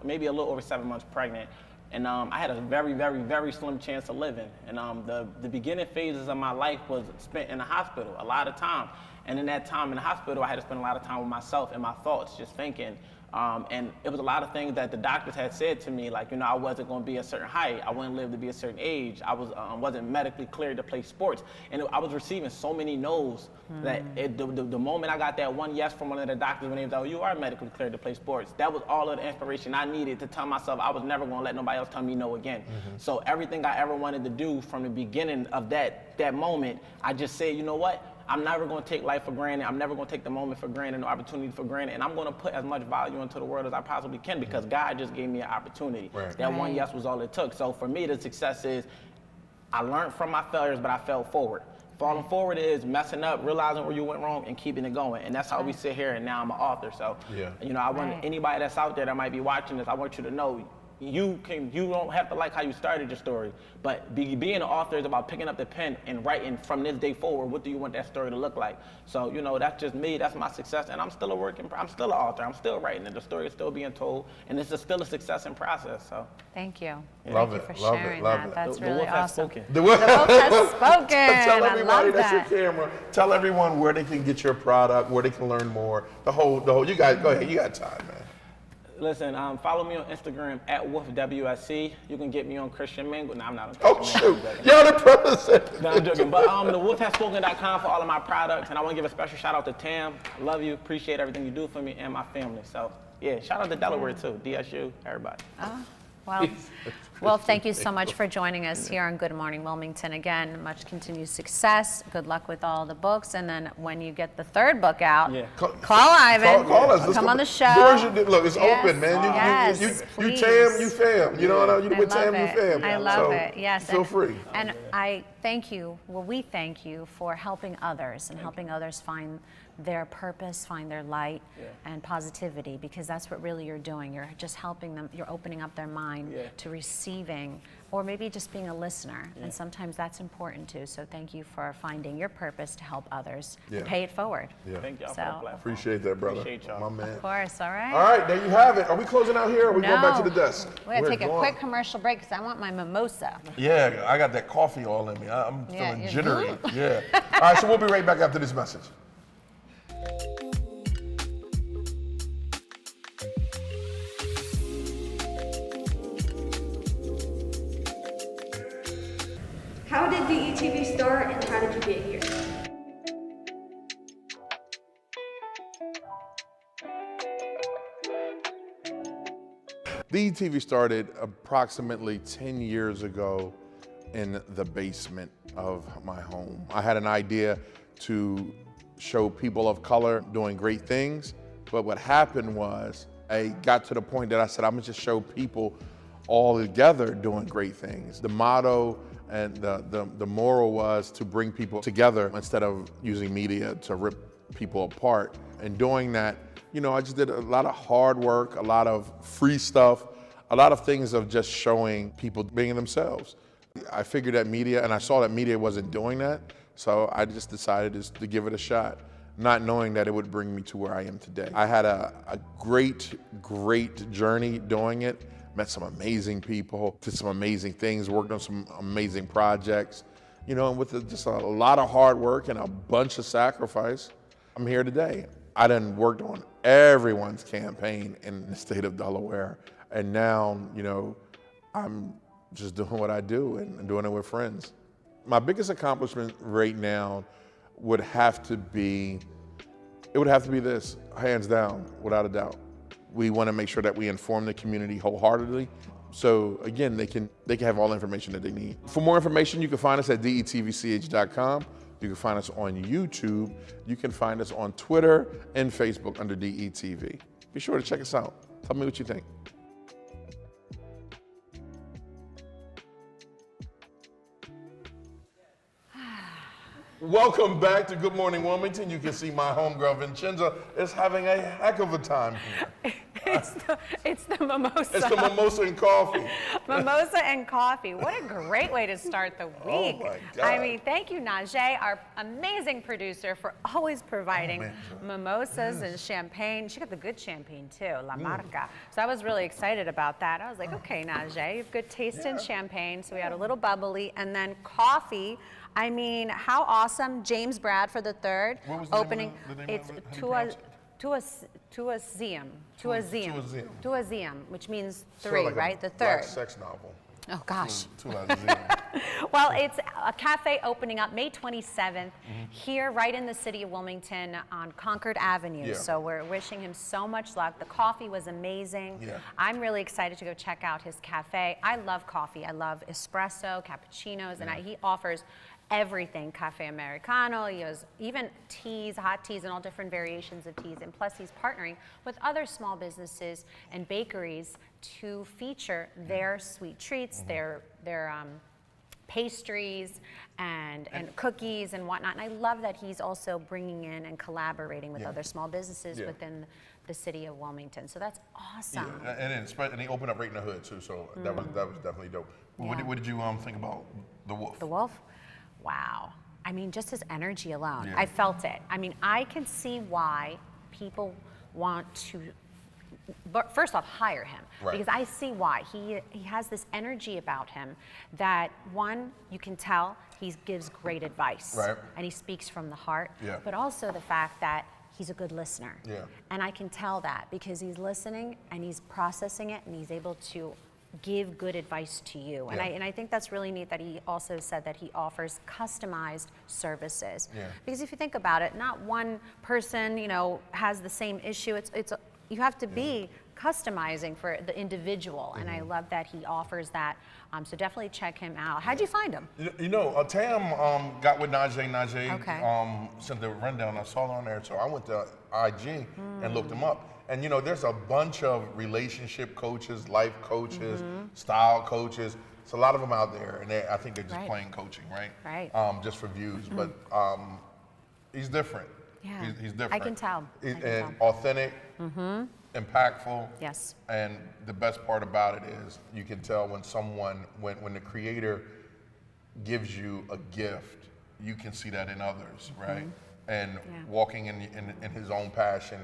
maybe a little over 7 months pregnant. And I had a very, very, very slim chance of living. And the beginning phases of my life was spent in the hospital, a lot of time. And in that time in the hospital, I had to spend a lot of time with myself and my thoughts, just thinking. And it was a lot of things that the doctors had said to me, like, I wasn't going to be a certain height, I wouldn't live to be a certain age, I wasn't medically cleared to play sports. And I was receiving so many no's that the moment I got that one yes from one of the doctors when they was like, oh, you are medically cleared to play sports, that was all of the inspiration I needed to tell myself I was never going to let nobody else tell me no again. So everything I ever wanted to do from the beginning of that moment, I just said, you know what? I'm never going to take life for granted. I'm never going to take the moment for granted, no opportunity for granted. And I'm going to put as much value into the world as I possibly can, because God just gave me an opportunity. That one yes was all it took. So for me, the success is I learned from my failures, but I fell forward. Falling forward is messing up, realizing where you went wrong, and keeping it going. And that's how we sit here, and now I'm an author. So, you know, I want anybody that's out there that might be watching this, I want you to know you don't have to like how you started your story, but being an author is about picking up the pen and writing from this day forward. What do you want that story to look like? So, you know, that's just me. That's my success, and I'm still I'm still an author. I'm still writing, and the story is still being told, and this is still a success in process. So, thank you. Love Thank you it. for Love sharing it. Love that. it. That's the really wolf has awesome. spoken. The wolf has spoken. Tell I everybody, love that's that. your camera. Tell everyone where they can get your product, where they can learn more. The whole. You guys, go ahead. You got time, man. Listen, follow me on Instagram at WolfWSC. You can get me on Christian Mingle. No, I'm not on Christian Mingle. Oh, shoot. You're the president. No, I'm joking. But the wolfhasspoken.com for all of my products. And I want to give a special shout out to Tam. Love you. Appreciate everything you do for me and my family. So, yeah, shout out to Delaware, too. DSU, everybody. Well, Wolf, thank you so much for joining us here on Good Morning Wilmington. Again, much continued success. Good luck with all the books. And then when you get the third book out, call Ivan. Call us. Come on the show. Look, it's open, man. You Tam, you fam. You know what I mean? You with Tam, you fam. I love it. Yes. Feel free. And I thank you. Well, we thank you for helping others and helping others find their purpose, find their light and positivity, because that's what really you're doing. You're just helping them. You're opening up their mind to receiving, or maybe just being a listener. And sometimes that's important too. So thank you for finding your purpose to help others and pay it forward. Thank y'all for the platform. Appreciate that, brother. Appreciate y'all. My man. Of course. All right. All right, there you have it. Are we closing out here, or are we going back to the desk? We're going to take a quick commercial break because I want my mimosa. Yeah, I got that coffee all in me. I'm feeling jittery. All right, so we'll be right back after this message. How did DETV start, and how did you get here? DETV started approximately 10 years ago in the basement of my home. I had an idea to show people of color doing great things, but what happened was I got to the point that I said, I'm gonna just show people all together doing great things. The motto and the moral was to bring people together instead of using media to rip people apart. And doing that, you know, I just did a lot of hard work, a lot of free stuff, a lot of things of just showing people being themselves. I figured that media, and I saw that media wasn't doing that, so I just decided to give it a shot, not knowing that it would bring me to where I am today. I had a great, great journey doing it. Met some amazing people, did some amazing things, worked on some amazing projects, you know, and with just a lot of hard work and a bunch of sacrifice, I'm here today. I done worked on everyone's campaign in the state of Delaware, and now, you know, I'm just doing what I do and doing it with friends. My biggest accomplishment right now would have to be this, hands down, without a doubt. We want to make sure that we inform the community wholeheartedly. So again, they can have all the information that they need. For more information, you can find us at detvch.com. You can find us on YouTube. You can find us on Twitter and Facebook under DETV. Be sure to check us out. Tell me what you think. Welcome back to Good Morning Wilmington. You can see my homegirl Vincenza is having a heck of a time here. It's the mimosa. It's the mimosa and coffee. Mimosa and coffee. What a great way to start the week. Oh my God. I mean, thank you, Najee, our amazing producer, for always providing mimosas and champagne. She got the good champagne too, La Marca. So I was really excited about that. I was like, okay, Najee, you have good taste in champagne. So we had a little bubbly, and then coffee. I mean, how awesome. James Bradford III What was the opening. name It's of it? How do you pronounce it? Tuazeum, which means Sort three, of like a right? The black third. sex novel. Oh gosh. Tuazeum. Well, it's a cafe opening up May 27th here right in the city of Wilmington on Concord Avenue. Yeah. So we're wishing him so much luck. The coffee was amazing. Yeah. I'm really excited to go check out his cafe. I love coffee. I love espresso, cappuccinos, and he offers everything, cafe americano. He has even teas, hot teas, and all different variations of teas. And plus, he's partnering with other small businesses and bakeries to feature their sweet treats, their pastries and cookies and whatnot. And I love that he's also bringing in and collaborating with other small businesses within the city of Wilmington. So that's awesome. Yeah, and he opened up right in the hood too. So that was definitely dope. Yeah. What did you think about the Wolf? The Wolf? Wow. I mean, just his energy alone. I felt it. I mean, I can see why people want to, but first off, hire him. Right. Because I see why. He has this energy about him that, one, you can tell he gives great advice. Right. And he speaks from the heart. Yeah. But also the fact that he's a good listener. Yeah. And I can tell that because he's listening and he's processing it and he's able to give good advice to you. And, I think that's really neat that he also said that he offers customized services. Yeah. Because if you think about it, not one person, has the same issue. You have to be customizing for the individual, and I love that he offers that. So definitely check him out. How'd you find him? Tam got with Naiym. Naiym sent the rundown. I saw it on there, so I went to IG and looked him up. And there's a bunch of relationship coaches, life coaches, style coaches. It's a lot of them out there, and I think they're just playing coaching, right? Right. Just for views, but he's different. Yeah. He's different. I can tell. Authentic, impactful. Yes. And the best part about it is you can tell when the creator gives you a gift, you can see that in others, right? And walking in his own passion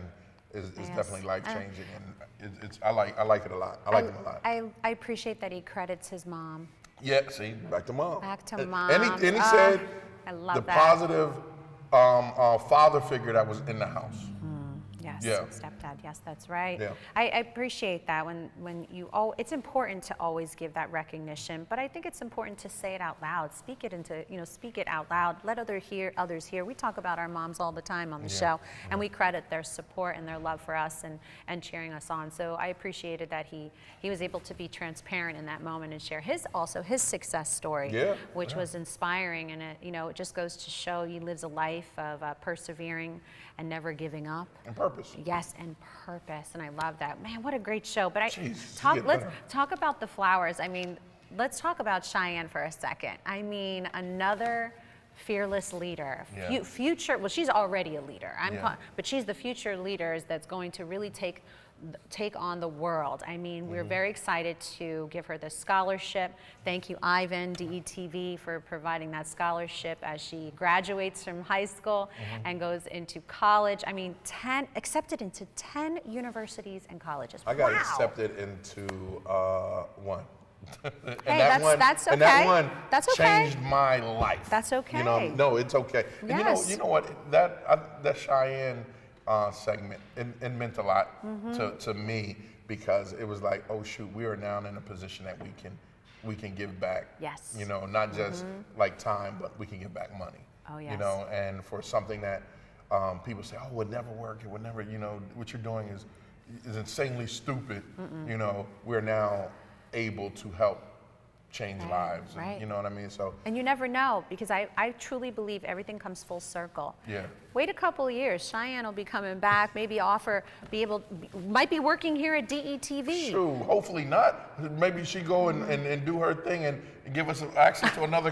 is definitely life-changing, and I like it a lot. I like him a lot. I appreciate that he credits his mom. Yeah, see, back to mom. Back to mom. And he said I love the that. positive father figure that was in the house. Yes, Yeah. stepdad. Yes, that's right. Yeah. I appreciate that when you. It's important to always give that recognition, but I think it's important to say it out loud. Speak it out loud. Let others hear. We talk about our moms all the time on the show, and we credit their support and their love for us and cheering us on. So I appreciated that he was able to be transparent in that moment and share his success story, which was inspiring, and it just goes to show he lives a life of persevering and never giving up. And purpose. Yes, and purpose, and I love that. Man, what a great show. But let's talk about the flowers. I mean, let's talk about Cheyenne for a second. I mean, another fearless leader, future. Well, she's already a leader. But she's the future leader that's going to really take on the world. I mean, we're very excited to give her this scholarship. Thank you, Ivan, DETV, for providing that scholarship as she graduates from high school and goes into college. I mean, accepted into 10 universities and colleges. I got accepted into one. That's okay. And that one okay. changed my life. That's okay. No, it's okay. Yes. And you know what? That Cheyenne segment, it meant a lot to me, because it was like, oh shoot, we are now in a position that we can give back. Yes. Not just like time, but we can give back money. Oh yes. And for something that people say, oh, it would never work, it would never, what you're doing is insanely stupid. We're now able to help change lives. Right. And, you know what I mean? So. And you never know, because I truly believe everything comes full circle. Yeah. Wait a couple of years, Cheyenne will be coming back, might be working here at DETV. Sure, hopefully not. Maybe she go and do her thing and give us access to another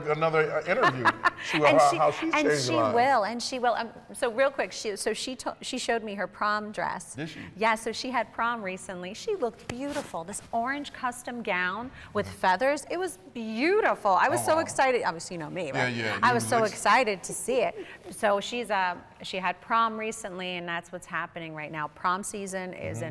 interview. How she changed lives. And she will. So real quick, she showed me her prom dress. Did she? Yeah, so she had prom recently. She looked beautiful. This orange custom gown with feathers. It was beautiful. I was so excited. Obviously, you know me, right? Yeah. I was so excited to see it. So she had prom recently, and that's what's happening right now. Prom season is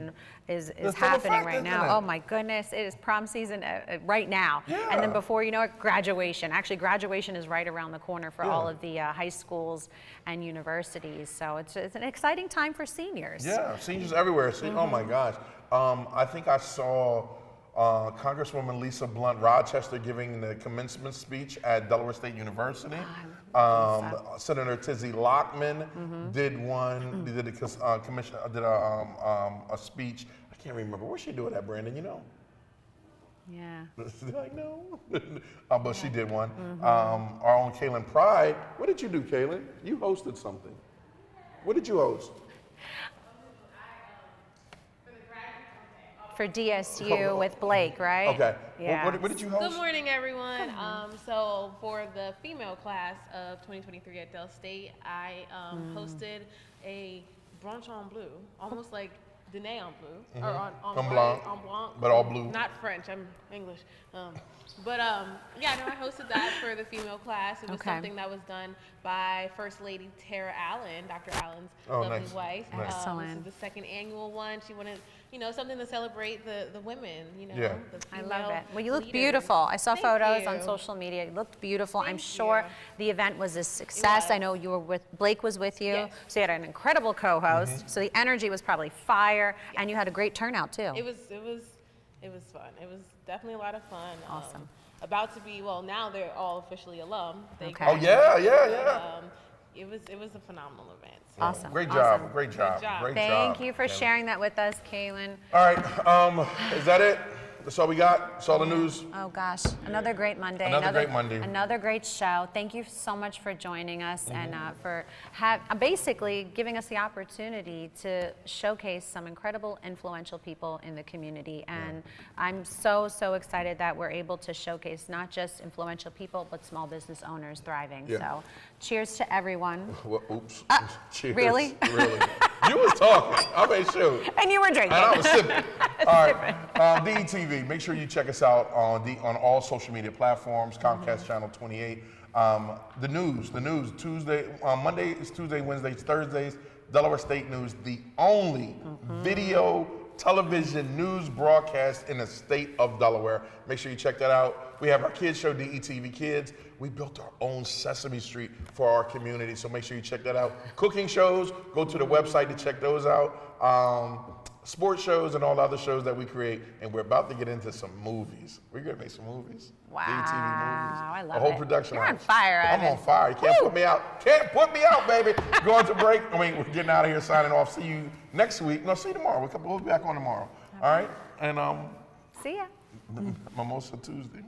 happening right now. Oh my goodness, it is prom season right now. Yeah. And then before you know it, graduation. Actually, graduation is right around the corner for all of the high schools and universities. So it's an exciting time for seniors. Yeah, seniors everywhere. Oh my gosh. I think I saw Congresswoman Lisa Blunt Rochester giving the commencement speech at Delaware State University. Senator Tizzy Lockman did one. Did a speech. I can't remember. Where's she doing that, Brandon? You know? Yeah. I know. But she did one. Our own Kaylin Pride. What did you do, Kaylin? You hosted something. What did you host? for DSU with Blake, right? Okay. Yeah. What did you host? Good morning, everyone. So for the female class of 2023 at Del State, I hosted a brunch en bleu, almost like dîner en bleu, or en blanc, but all blue. Not French, I'm English. Yeah, no, I hosted that for the female class. It was something that was done by First Lady Tara Allen, Dr. Allen's lovely wife. Excellent. This is the second annual one. She wanted, something to celebrate the women, Yeah. the I female love it. Well, you look leaders. beautiful. I saw Thank photos you. on social media. You looked beautiful. I'm Thank sure you. the event was a success. I know you were with, Blake was with you. Yes. So you had an incredible co-host. So the energy was probably fire, and you had a great turnout too. It was fun. It was definitely a lot of fun. Awesome. About to be, well, now they're all officially alum. Okay. Oh yeah. It was a phenomenal event. So. Awesome. Great job. Awesome. Great job. Great job. Thank you for Kaylin. sharing that with us, Kaylin. All right. Is that it? That's all we got? That's all the news? Oh gosh, another great Monday. Another great Monday. Another great show. Thank you so much for joining us and for basically giving us the opportunity to showcase some incredible, influential people in the community. And I'm so excited that we're able to showcase not just influential people, but small business owners thriving. Yeah. So cheers to everyone. Well, oops. Cheers. Really? Really. You was talking. I made sure. And you were drinking. And I was sipping. All right. DETV. Make sure you check us out on all social media platforms. Comcast Channel 28. The news. Tuesday, Monday is Tuesday, Wednesdays, Thursdays. Delaware State News, the only video television news broadcast in the state of Delaware. Make sure you check that out. We have our kids show, DETV Kids. We built our own Sesame Street for our community, so make sure you check that out. Cooking shows, go to the website to check those out. Sports shows and all the other shows that we create, and we're about to get into some movies. We're gonna make some movies. Wow, DETV movies. I love a whole it. production. You're on house. fire, I'm Evan. on fire. You can't put me out. Can't put me out, baby. Going to break. We're getting out of here, signing off. See you next week. No, see you tomorrow. We'll be back on tomorrow. All right? And see ya. Mimosa Tuesday.